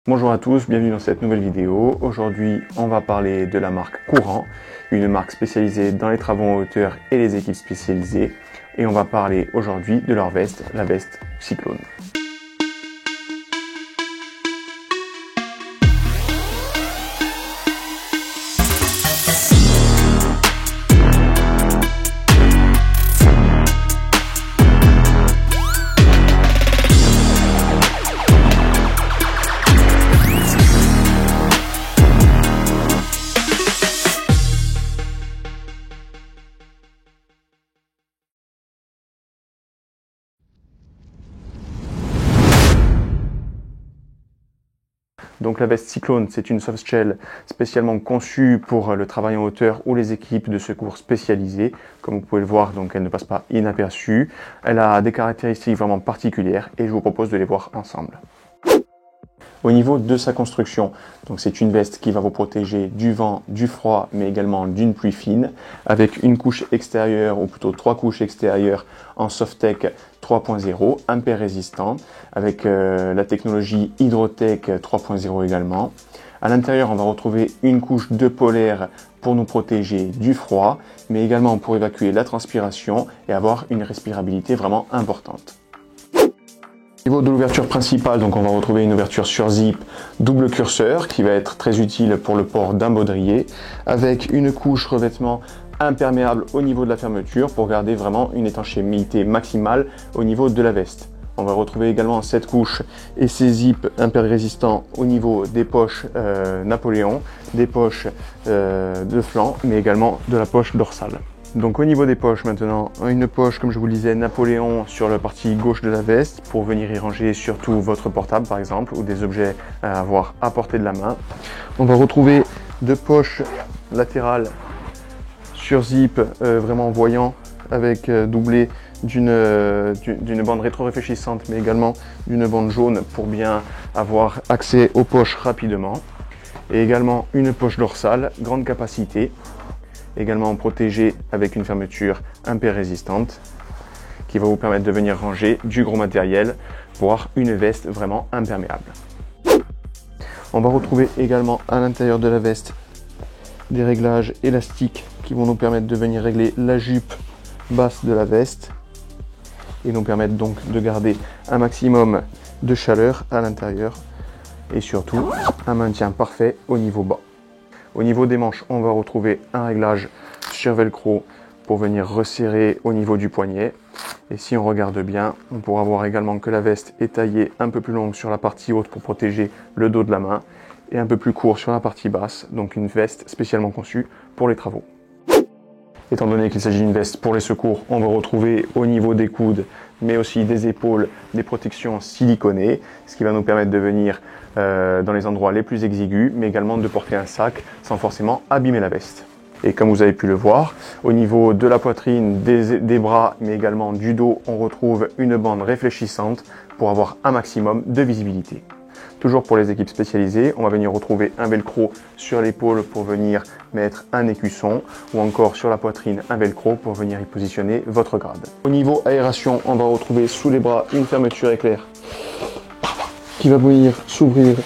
Bonjour à tous, bienvenue dans cette nouvelle vidéo. Aujourd'hui, on va parler de la marque Courant, une marque spécialisée dans les travaux en hauteur et les équipes spécialisées. Et on va parler aujourd'hui de leur veste, la veste Cyclone. Donc la veste Cyclone, c'est une soft shell spécialement conçue pour le travail en hauteur ou les équipes de secours spécialisées. Comme vous pouvez le voir, donc elle ne passe pas inaperçue. Elle a des caractéristiques vraiment particulières et je vous propose de les voir ensemble. Au niveau de sa construction, donc c'est une veste qui va vous protéger du vent, du froid, mais également d'une pluie fine, avec une couche extérieure, ou plutôt 3 couches extérieures en Softtech 3.0, impair résistant, avec la technologie Hydrotech 3.0 également. À l'intérieur, on va retrouver une couche de polaire pour nous protéger du froid, mais également pour évacuer la transpiration et avoir une respirabilité vraiment importante. Au niveau de l'ouverture principale, donc on va retrouver une ouverture sur zip double curseur qui va être très utile pour le port d'un baudrier, avec une couche revêtement imperméable au niveau de la fermeture pour garder vraiment une étanchéité maximale au niveau de la veste. On va retrouver également cette couche et ces zips impair résistants au niveau des poches Napoléon, des poches de flanc, mais également de la poche dorsale. Donc au niveau des poches maintenant, une poche comme je vous le disais Napoléon sur la partie gauche de la veste pour venir y ranger surtout votre portable par exemple ou des objets à avoir à portée de la main. On va retrouver deux poches latérales sur zip vraiment voyant avec doublé d'une bande rétro-réfléchissante mais également d'une bande jaune pour bien avoir accès aux poches rapidement. Et également une poche dorsale, grande capacité. Également protégé avec une fermeture impair résistante qui va vous permettre de venir ranger du gros matériel, voire une veste vraiment imperméable. On va retrouver également à l'intérieur de la veste des réglages élastiques qui vont nous permettre de venir régler la jupe basse de la veste et nous permettre donc de garder un maximum de chaleur à l'intérieur et surtout un maintien parfait au niveau bas. Au niveau des manches, on va retrouver un réglage sur velcro pour venir resserrer au niveau du poignet. Et si on regarde bien, on pourra voir également que la veste est taillée un peu plus longue sur la partie haute pour protéger le dos de la main et un peu plus court sur la partie basse, donc une veste spécialement conçue pour les travaux. Étant donné qu'il s'agit d'une veste pour les secours, on va retrouver au niveau des coudes, mais aussi des épaules, des protections siliconées, ce qui va nous permettre de venir dans les endroits les plus exigus, mais également de porter un sac sans forcément abîmer la veste. Et comme vous avez pu le voir, au niveau de la poitrine, des bras, mais également du dos, on retrouve une bande réfléchissante pour avoir un maximum de visibilité. Toujours pour les équipes spécialisées, on va venir retrouver un velcro sur l'épaule pour venir mettre un écusson ou encore sur la poitrine un velcro pour venir y positionner votre grade. Au niveau aération, on va retrouver sous les bras une fermeture éclair qui va venir s'ouvrir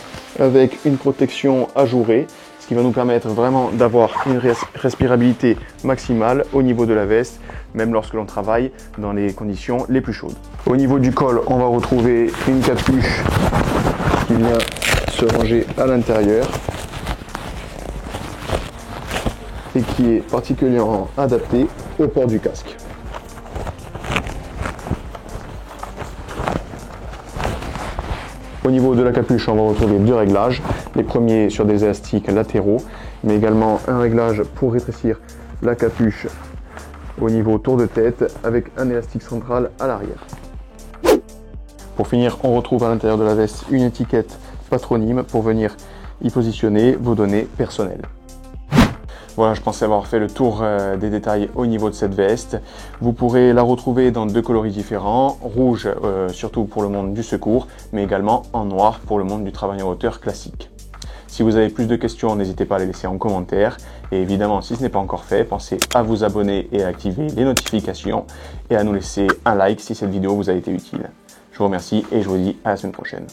avec une protection ajourée, ce qui va nous permettre vraiment d'avoir une respirabilité maximale au niveau de la veste, même lorsque l'on travaille dans les conditions les plus chaudes. Au niveau du col, on va retrouver une capuche qui vient se ranger à l'intérieur et qui est particulièrement adaptée au port du casque. Au niveau de la capuche, on va retrouver deux réglages. Les premiers sur des élastiques latéraux, mais également un réglage pour rétrécir la capuche au niveau tour de tête avec un élastique central à l'arrière. Pour finir, on retrouve à l'intérieur de la veste une étiquette patronyme pour venir y positionner vos données personnelles. Voilà, je pensais avoir fait le tour des détails au niveau de cette veste. Vous pourrez la retrouver dans deux coloris différents, rouge surtout pour le monde du secours, mais également en noir pour le monde du travail en hauteur classique. Si vous avez plus de questions, n'hésitez pas à les laisser en commentaire. Et évidemment, si ce n'est pas encore fait, pensez à vous abonner et à activer les notifications et à nous laisser un like si cette vidéo vous a été utile. Je vous remercie et je vous dis à la semaine prochaine.